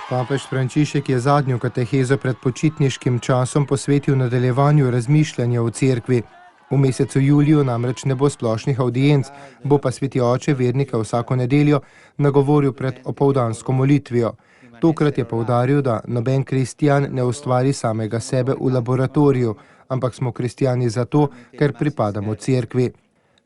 Papež Frančišek je zadnjo katehezo pred počitniškim časom posvetil nadaljevanju razmišljanja o cerkvi. V mesecu juliju namreč ne bo splošnih avdienc, bo pa sveti oče vernike vsako nedeljo nagovoril pred opoldansko molitvijo. Tokrat je poudaril, da noben kristjan ne ustvari samega sebe v laboratoriju, ampak smo kristjani zato, ker pripadamo cerkvi.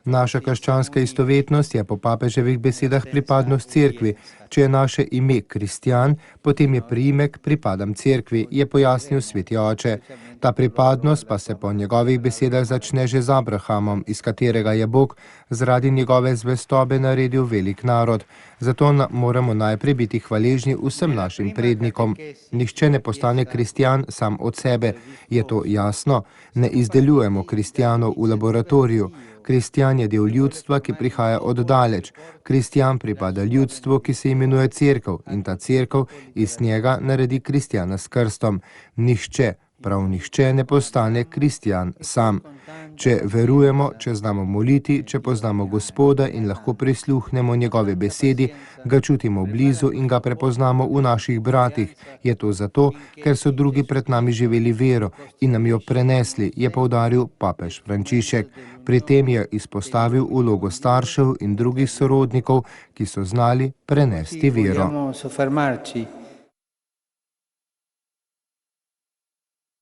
Naša krščanska istovetnost je po papeževih besedah pripadnost cerkvi. Če je naše ime kristjan, potem je priimek pripadam cerkvi, je pojasnil sveti oče. Ta pripadnost pa se po njegovih besedah začne že z Abrahamom, iz katerega je Bog zaradi njegove zvestobe naredil velik narod. Zato moramo najprej biti hvaležni vsem našim prednikom. Nihče ne postane kristjan sam od sebe. Je to jasno? Ne izdelujemo kristjanov v laboratoriju. Kristjan je del ljudstva, ki prihaja od daleč. Kristjan pripada ljudstvu, ki se imenuje cerkev, in ta cerkev iz njega naredi kristjana s krstom. Nihče, prav nihče ne postane kristjan sam. Če verujemo, če znamo moliti, če poznamo Gospoda in lahko prisluhnemo njegove besedi, ga čutimo blizu in ga prepoznamo v naših bratih, je to zato, ker so drugi pred nami živeli vero in nam jo prenesli, je poudaril papež Frančišek. Pri tem je izpostavil vlogo staršev in drugih sorodnikov, ki so znali prenesti vero.